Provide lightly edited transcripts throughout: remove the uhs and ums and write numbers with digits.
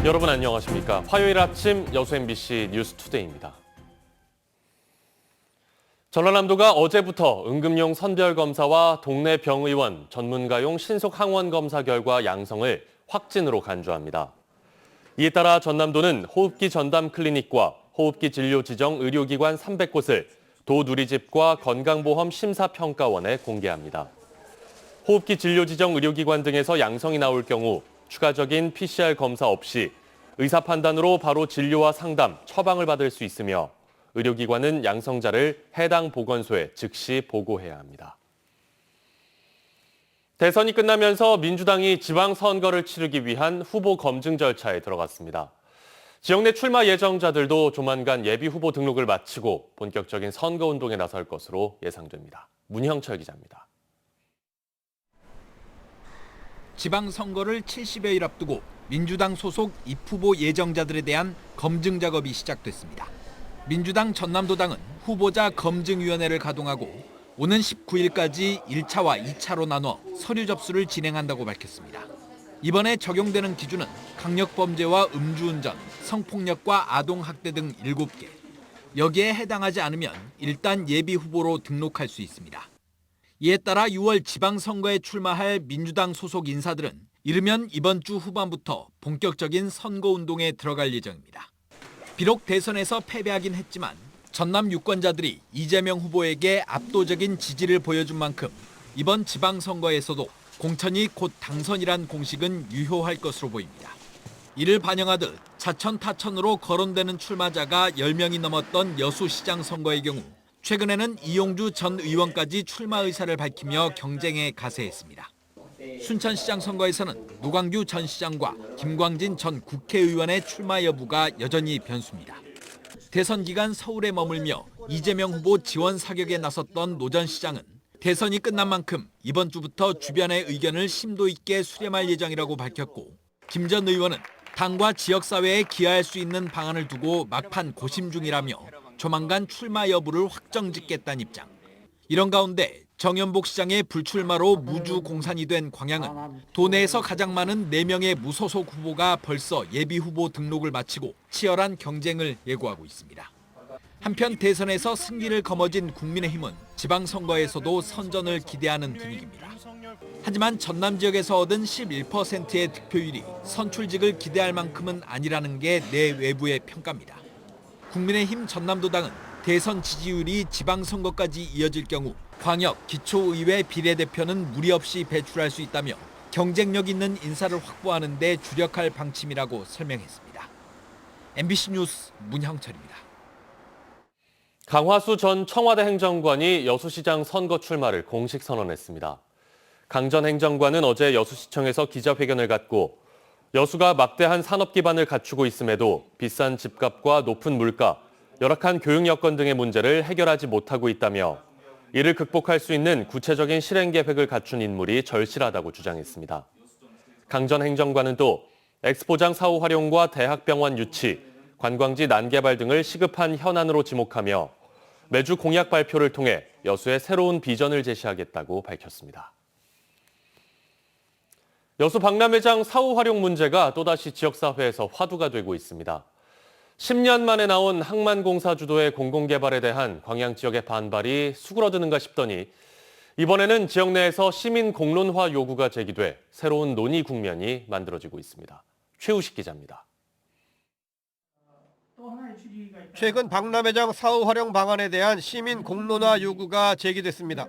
여러분 안녕하십니까? 화요일 아침 여수 MBC 뉴스투데이입니다. 전라남도가 어제부터 응급용 선별검사와 동네 병의원, 전문가용 신속항원검사 결과 양성을 확진으로 간주합니다. 이에 따라 전남도는 호흡기 전담 클리닉과 호흡기 진료 지정 의료기관 300곳을 도 누리집과 건강보험 심사평가원에 공개합니다. 호흡기 진료 지정 의료기관 등에서 양성이 나올 경우 추가적인 PCR 검사 없이 의사 판단으로 바로 진료와 상담, 처방을 받을 수 있으며 의료기관은 양성자를 해당 보건소에 즉시 보고해야 합니다. 대선이 끝나면서 민주당이 지방선거를 치르기 위한 후보 검증 절차에 들어갔습니다. 지역 내 출마 예정자들도 조만간 예비 후보 등록을 마치고 본격적인 선거운동에 나설 것으로 예상됩니다. 문형철 기자입니다. 지방선거를 70여일 앞두고 민주당 소속 입후보 예정자들에 대한 검증 작업이 시작됐습니다. 민주당 전남도당은 후보자 검증위원회를 가동하고 오는 19일까지 1차와 2차로 나눠 서류 접수를 진행한다고 밝혔습니다. 이번에 적용되는 기준은 강력범죄와 음주운전, 성폭력과 아동학대 등 7개. 여기에 해당하지 않으면 일단 예비후보로 등록할 수 있습니다. 이에 따라 6월 지방선거에 출마할 민주당 소속 인사들은 이르면 이번 주 후반부터 본격적인 선거운동에 들어갈 예정입니다. 비록 대선에서 패배하긴 했지만 전남 유권자들이 이재명 후보에게 압도적인 지지를 보여준 만큼 이번 지방선거에서도 공천이 곧 당선이란 공식은 유효할 것으로 보입니다. 이를 반영하듯 자천타천으로 거론되는 출마자가 10명이 넘었던 여수시장 선거의 경우 최근에는 이용주 전 의원까지 출마 의사를 밝히며 경쟁에 가세했습니다. 순천시장 선거에서는 노광규 전 시장과 김광진 전 국회의원의 출마 여부가 여전히 변수입니다. 대선 기간 서울에 머물며 이재명 후보 지원 사격에 나섰던 노 전 시장은 대선이 끝난 만큼 이번 주부터 주변의 의견을 심도 있게 수렴할 예정이라고 밝혔고 김 전 의원은 당과 지역사회에 기여할 수 있는 방안을 두고 막판 고심 중이라며 조만간 출마 여부를 확정짓겠다는 입장. 이런 가운데 정연복 시장의 불출마로 무주 공산이 된 광양은 도내에서 가장 많은 4명의 무소속 후보가 벌써 예비후보 등록을 마치고 치열한 경쟁을 예고하고 있습니다. 한편 대선에서 승리를 거머쥔 국민의힘은 지방선거에서도 선전을 기대하는 분위기입니다. 하지만 전남 지역에서 얻은 11%의 득표율이 선출직을 기대할 만큼은 아니라는 게 내외부의 평가입니다. 국민의힘 전남도당은 대선 지지율이 지방선거까지 이어질 경우 광역, 기초의회 비례대표는 무리 없이 배출할 수 있다며 경쟁력 있는 인사를 확보하는 데 주력할 방침이라고 설명했습니다. MBC 뉴스 문형철입니다. 강화수 전 청와대 행정관이 여수시장 선거 출마를 공식 선언했습니다. 강 전 행정관은 어제 여수시청에서 기자회견을 갖고 여수가 막대한 산업 기반을 갖추고 있음에도 비싼 집값과 높은 물가, 열악한 교육 여건 등의 문제를 해결하지 못하고 있다며 이를 극복할 수 있는 구체적인 실행 계획을 갖춘 인물이 절실하다고 주장했습니다. 강 전 행정관은 또 엑스포장 사후 활용과 대학병원 유치, 관광지 난개발 등을 시급한 현안으로 지목하며 매주 공약 발표를 통해 여수의 새로운 비전을 제시하겠다고 밝혔습니다. 여수 박람회장 사후 활용 문제가 또다시 지역사회에서 화두가 되고 있습니다. 10년 만에 나온 항만공사 주도의 공공개발에 대한 광양 지역의 반발이 수그러드는가 싶더니 이번에는 지역 내에서 시민 공론화 요구가 제기돼 새로운 논의 국면이 만들어지고 있습니다. 최우식 기자입니다. 최근 박람회장 사후 활용 방안에 대한 시민 공론화 요구가 제기됐습니다.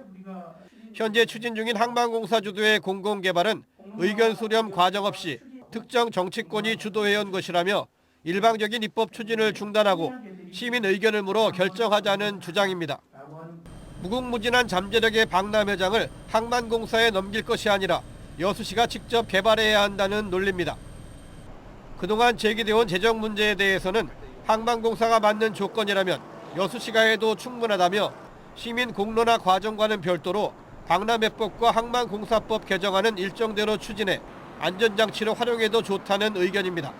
현재 추진 중인 항만공사 주도의 공공개발은 의견 수렴 과정 없이 특정 정치권이 주도해온 것이라며 일방적인 입법 추진을 중단하고 시민 의견을 물어 결정하자는 주장입니다. 무궁무진한 잠재력의 박람회장을 항만공사에 넘길 것이 아니라 여수시가 직접 개발해야 한다는 논리입니다. 그동안 제기되어온 재정 문제에 대해서는 항만공사가 맞는 조건이라면 여수시가 해도 충분하다며 시민 공론화 과정과는 별도로 박람회법과 항만공사법 개정안은 일정대로 추진해 안전장치로 활용해도 좋다는 의견입니다.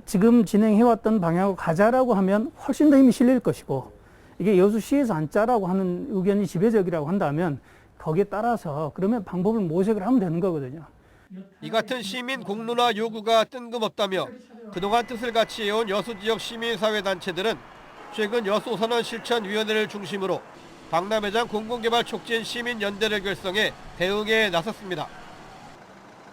지금 진행해왔던 방향으로 가자라고 하면 훨씬 더 힘이 실릴 것이고 이게 여수시에서 안 짜라고 하는 의견이 지배적이라고 한다면 거기에 따라서 그러면 방법을 모색을 하면 되는 거거든요. 이 같은 시민 공론화 요구가 뜬금없다며 그동안 뜻을 같이 해온 여수 지역 시민사회단체들은 최근 여수 선언 실천위원회를 중심으로 박람회장 공공개발 촉진 시민연대를 결성해 대응에 나섰습니다.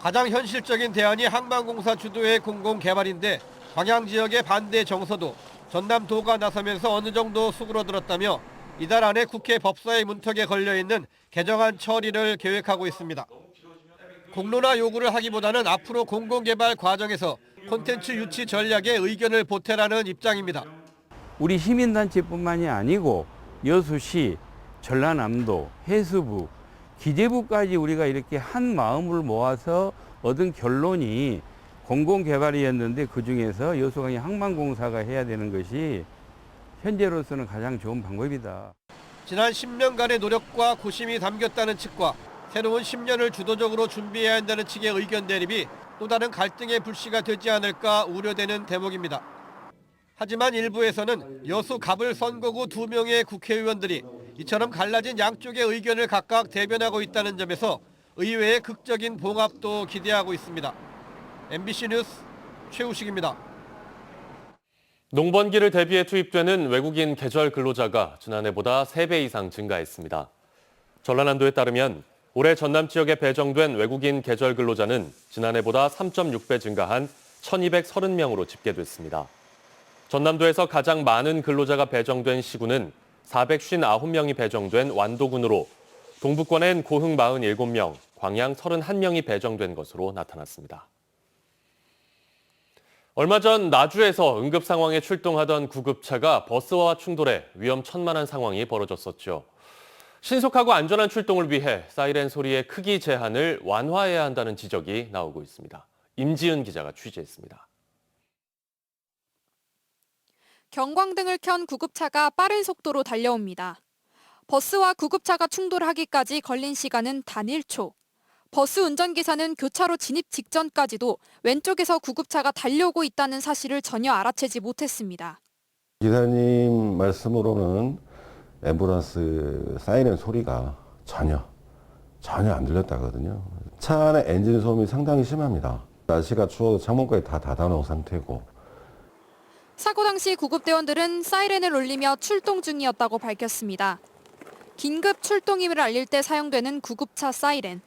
가장 현실적인 대안이 항만공사 주도의 공공개발인데 광양지역의 반대 정서도 전남도가 나서면서 어느 정도 수그러들었다며 이달 안에 국회 법사위 문턱에 걸려있는 개정안 처리를 계획하고 있습니다. 공론화 요구를 하기보다는 앞으로 공공개발 과정에서 콘텐츠 유치 전략에 의견을 보태라는 입장입니다. 우리 시민단체뿐만이 아니고 여수시, 전라남도, 해수부, 기재부까지 우리가 이렇게 한 마음을 모아서 얻은 결론이 공공개발이었는데 그중에서 여수광역 항만공사가 해야 되는 것이 현재로서는 가장 좋은 방법이다. 지난 10년간의 노력과 고심이 담겼다는 측과 새로운 10년을 주도적으로 준비해야 한다는 측의 의견 대립이 또 다른 갈등의 불씨가 되지 않을까 우려되는 대목입니다. 하지만 일부에서는 여수 갑을 선거구 2명의 국회의원들이 이처럼 갈라진 양쪽의 의견을 각각 대변하고 있다는 점에서 의회의 극적인 봉합도 기대하고 있습니다. MBC 뉴스 최우식입니다. 농번기를 대비해 투입되는 외국인 계절 근로자가 지난해보다 3배 이상 증가했습니다. 전라남도에 따르면 올해 전남 지역에 배정된 외국인 계절 근로자는 지난해보다 3.6배 증가한 1,230명으로 집계됐습니다. 전남도에서 가장 많은 근로자가 배정된 시군은 459명이 배정된 완도군으로 동부권엔 고흥 47명, 광양 31명이 배정된 것으로 나타났습니다. 얼마 전 나주에서 응급 상황에 출동하던 구급차가 버스와 충돌해 위험천만한 상황이 벌어졌었죠. 신속하고 안전한 출동을 위해 사이렌 소리의 크기 제한을 완화해야 한다는 지적이 나오고 있습니다. 임지은 기자가 취재했습니다. 경광등을 켠 구급차가 빠른 속도로 달려옵니다. 버스와 구급차가 충돌하기까지 걸린 시간은 단 1초. 버스 운전기사는 교차로 진입 직전까지도 왼쪽에서 구급차가 달려오고 있다는 사실을 전혀 알아채지 못했습니다. 기사님 말씀으로는 앰뷸런스 사이렌 소리가 전혀 안 들렸다거든요. 차 안에 엔진 소음이 상당히 심합니다. 날씨가 추워도 창문까지 다 닫아놓은 상태고. 사고 당시 구급대원들은 사이렌을 울리며 출동 중이었다고 밝혔습니다. 긴급 출동임을 알릴 때 사용되는 구급차 사이렌.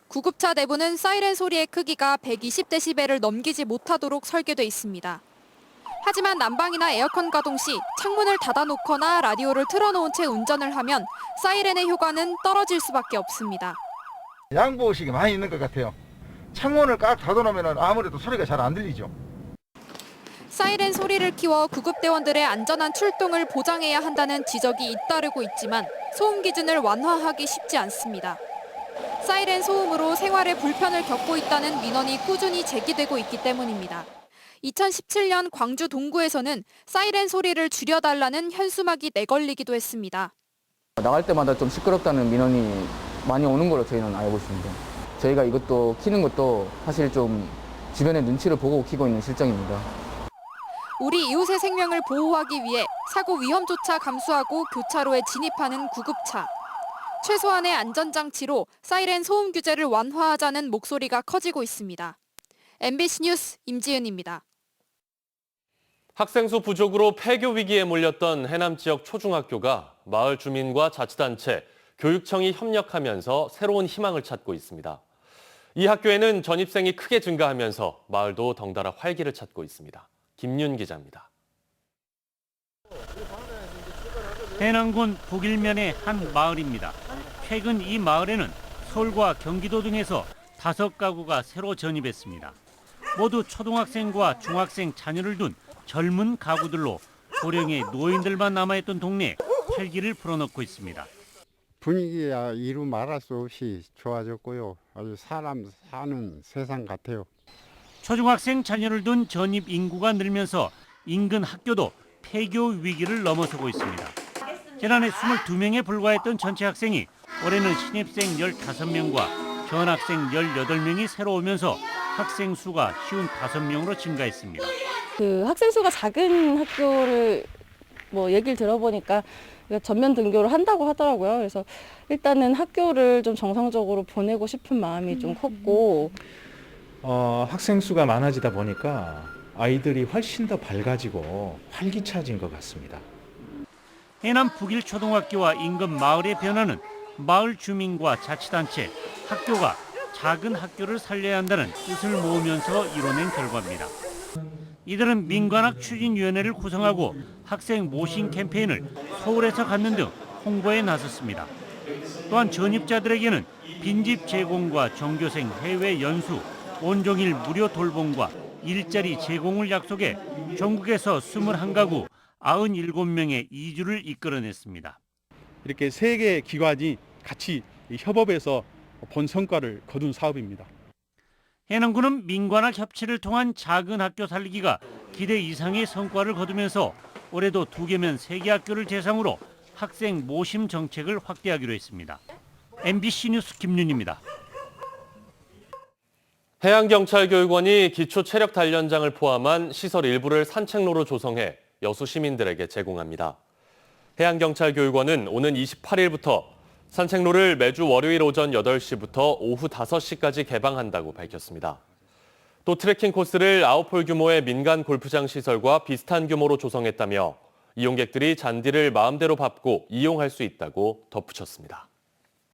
구급차 내부는 사이렌 소리의 크기가 120데시벨을 넘기지 못하도록 설계돼 있습니다. 하지만 난방이나 에어컨 가동 시 창문을 닫아놓거나 라디오를 틀어놓은 채 운전을 하면 사이렌의 효과는 떨어질 수밖에 없습니다. 양보의식이 많이 있는 것 같아요. 창문을 꽉 닫아놓으면 아무래도 소리가 잘 안 들리죠. 사이렌 소리를 키워 구급대원들의 안전한 출동을 보장해야 한다는 지적이 잇따르고 있지만 소음 기준을 완화하기 쉽지 않습니다. 사이렌 소음으로 생활에 불편을 겪고 있다는 민원이 꾸준히 제기되고 있기 때문입니다. 2017년 광주 동구에서는 사이렌 소리를 줄여달라는 현수막이 내걸리기도 했습니다. 나갈 때마다 좀 시끄럽다는 민원이 많이 오는 걸로 저희는 알고 있습니다. 저희가 이것도 키는 것도 사실 좀 주변의 눈치를 보고 키고 있는 실정입니다. 우리 이웃의 생명을 보호하기 위해 사고 위험조차 감수하고 교차로에 진입하는 구급차. 최소한의 안전장치로 사이렌 소음 규제를 완화하자는 목소리가 커지고 있습니다. MBC 뉴스 임지은입니다. 학생 수 부족으로 폐교 위기에 몰렸던 해남 지역 초중학교가 마을 주민과 자치단체, 교육청이 협력하면서 새로운 희망을 찾고 있습니다. 이 학교에는 전입생이 크게 증가하면서 마을도 덩달아 활기를 찾고 있습니다. 김윤 기자입니다. 해남군 북일면의 한 마을입니다. 최근 이 마을에는 서울과 경기도 등에서 5가구가 새로 전입했습니다. 모두 초등학생과 중학생 자녀를 둔 젊은 가구들로 고령의 노인들만 남아있던 동네에 활기를 불어넣고 있습니다. 분위기야 이루 말할 수 없이 좋아졌고요. 아주 사람 사는 세상 같아요. 초중학생 자녀를 둔 전입 인구가 늘면서 인근 학교도 폐교 위기를 넘어서고 있습니다. 지난해 22명에 불과했던 전체 학생이 올해는 신입생 15명과 전학생 18명이 새로 오면서 학생 수가 쉬운 5명으로 증가했습니다. 그 학생 수가 작은 학교를 얘기를 들어보니까 전면 등교를 한다고 하더라고요. 그래서 일단은 학교를 좀 정상적으로 보내고 싶은 마음이 좀 컸고, 학생 수가 많아지다 보니까 아이들이 훨씬 더 밝아지고 활기차진 것 같습니다. 해남 북일초등학교와 인근 마을의 변화는 마을 주민과 자치단체, 학교가 작은 학교를 살려야 한다는 뜻을 모으면서 이뤄낸 결과입니다. 이들은 민관학 추진위원회를 구성하고 학생 모신 캠페인을 서울에서 갖는 등 홍보에 나섰습니다. 또한 전입자들에게는 빈집 제공과 전교생 해외 연수, 온종일 무료 돌봄과 일자리 제공을 약속해 전국에서 21가구 97명의 이주를 이끌어냈습니다. 이렇게 세 개의 기관이 같이 협업해서 본 성과를 거둔 사업입니다. 해남군은 민관학 협치를 통한 작은 학교 살리기가 기대 이상의 성과를 거두면서 올해도 2개면 3개 학교를 대상으로 학생 모심 정책을 확대하기로 했습니다. MBC 뉴스 김윤입니다. 해양경찰교육원이 기초체력단련장을 포함한 시설 일부를 산책로로 조성해 여수 시민들에게 제공합니다. 해양경찰교육원은 오는 28일부터 산책로를 매주 월요일 오전 8시부터 오후 5시까지 개방한다고 밝혔습니다. 또 트레킹 코스를 아웃홀 규모의 민간 골프장 시설과 비슷한 규모로 조성했다며 이용객들이 잔디를 마음대로 밟고 이용할 수 있다고 덧붙였습니다.